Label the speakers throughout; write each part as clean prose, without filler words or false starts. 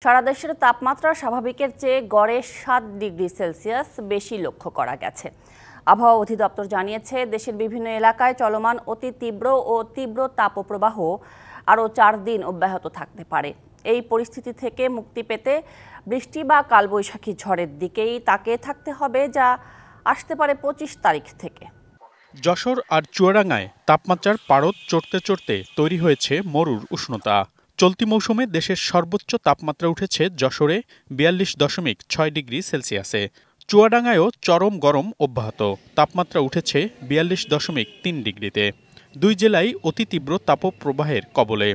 Speaker 1: সারা দেশের তাপমাত্রা স্বাভাবিকের চেয়ে গড়ে ৭ ডিগ্রি সেলসিয়াস বেশি লক্ষ্য করা গেছে। আবহাওয়া অধিদপ্তর জানিয়েছে, দেশের বিভিন্ন এলাকায় চলমান অতি তীব্র ও তীব্র তাপপ্রবাহ আরও ৪ দিন অব্যাহত থাকতে পারে। এই পরিস্থিতি থেকে মুক্তি পেতে বৃষ্টি বা কালবৈশাখী ঝড়ের দিকেই তাকিয়ে থাকতে হবে, যা আসতে পারে ২৫ তারিখ থেকে।
Speaker 2: যশোর আর চুয়াডাঙ্গায় তাপমাত্রার পারদ চড়তে চড়তে তৈরি হয়েছে মরুর উষ্ণতা। চলতি মৌসুমে দেশের সর্বোচ্চ তাপমাত্রা উঠেছে যশোরে ৪২.৬ ডিগ্রি সেলসিয়াসে। চুয়াডাঙ্গায়ও চরম গরম অব্যাহত, তাপমাত্রা উঠেছে ৪২.৩ ডিগ্রিতে। দুই জেলায় অতি তীব্র তাপপ্রবাহের কবলে।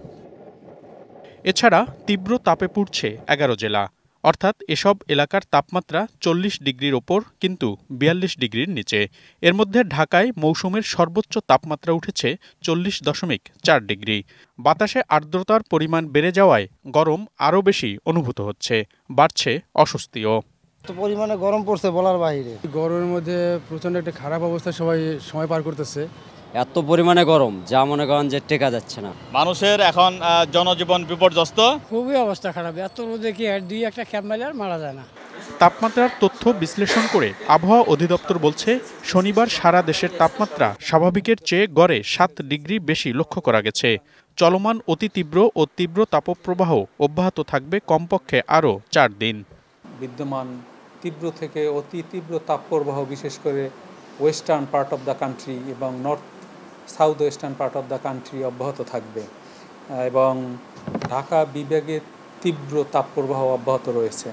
Speaker 2: এছাড়া তীব্র তাপে পুড়ছে ১১ জেলা, অর্থাৎ এসব এলাকার তাপমাত্রা ৪০ ডিগ্রির ওপর, কিন্তু ৪২ ডিগ্রির নিচে। এর মধ্যে ঢাকায় মৌসুমের সর্বোচ্চ তাপমাত্রা উঠেছে ৪০.৪ ডিগ্রি। বাতাসে আর্দ্রতার পরিমাণ বেড়ে যাওয়ায় গরম আরও বেশি অনুভূত হচ্ছে, বাড়ছে অস্বস্তিও।
Speaker 3: পরিমাণে গরম পড়ছে বলার বাইরে।
Speaker 4: গরমের মধ্যে প্রচণ্ড একটা খারাপ অবস্থা, সবাই সময় পার করতেছে।
Speaker 5: এত পরিমাণে গরম যা মনে করেন যে টেকা যাচ্ছে না।
Speaker 6: মানুষের এখন জনজীবন বিপর্যস্ত,
Speaker 7: খুবই অবস্থা খারাপ। এত রোদে কি দুই একটা ক্যাপ মারলে আর মারা যায় না।
Speaker 2: তাপমাত্রার তথ্য বিশ্লেষণ করে আবহাওয়া অধিদপ্তর বলছে, শনিবার সারা দেশের তাপমাত্রা স্বাভাবিকের চেয়ে গড়ে ৭ ডিগ্রি বেশি লক্ষ্য করা গেছে। চলমান অতি তীব্র ও তীব্র তাপপ্রবাহ অব্যাহত থাকবে কমপক্ষে আরও ৪ দিন।
Speaker 8: বিদ্যমান তীব্র থেকে অতি তীব্র তাপপ্রবাহ বিশেষ করে western part of the country এবং north south western part of the country অব্যাহত থাকবে এবং ঢাকা বিভাগে তীব্র তাপপ্রবাহ অব্যাহত রয়েছে।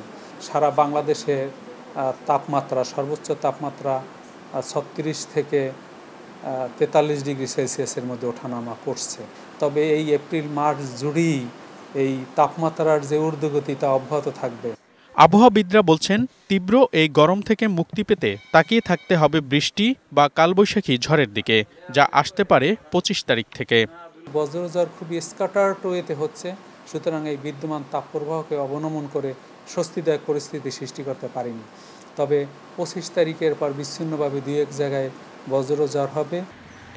Speaker 8: সারা বাংলাদেশে তাপমাত্রা সর্বোচ্চ তাপমাত্রা ৩৬ থেকে ৪৩ ডিগ্রি সেলসিয়াসের মধ্যে ওঠানামা করছে। তবে এই এপ্রিল মার্চ জুড়েই এই তাপমাত্রার যে ঊর্ধ্বগতি তা অব্যাহত থাকবে।
Speaker 2: আবহাওয়াবিদরা বলছেন, তীব্র এই গরম থেকে মুক্তি পেতে তাকিয়ে থাকতে হবে বৃষ্টি বা কালবৈশাখী ঝড়ের দিকে, যা আসতে পারে ২৫ তারিখ থেকে।
Speaker 8: বজ্রঝড় খুবই স্ক্যাটার্ড ওয়েতে হচ্ছে, সুতরাং এই বিদ্যমান তাপপ্রবাহকে অবনমন করে স্বস্তিদায়ক পরিস্থিতি সৃষ্টি করতে পারেনি। তবে ২৫ তারিখের পর বিচ্ছিন্নভাবে দুই এক জায়গায় বজ্রঝড় হবে।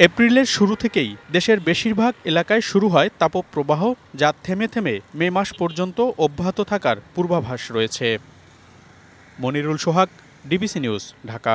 Speaker 2: এপ্রিলের শুরু থেকেই দেশের বেশিরভাগ এলাকায় শুরু হয় তাপপ্রবাহ, যা থেমে থেমে মে মাস পর্যন্ত অব্যাহত থাকার পূর্বাভাস রয়েছে। মনিরুল সোহাগ, ডিবিসি নিউজ, ঢাকা।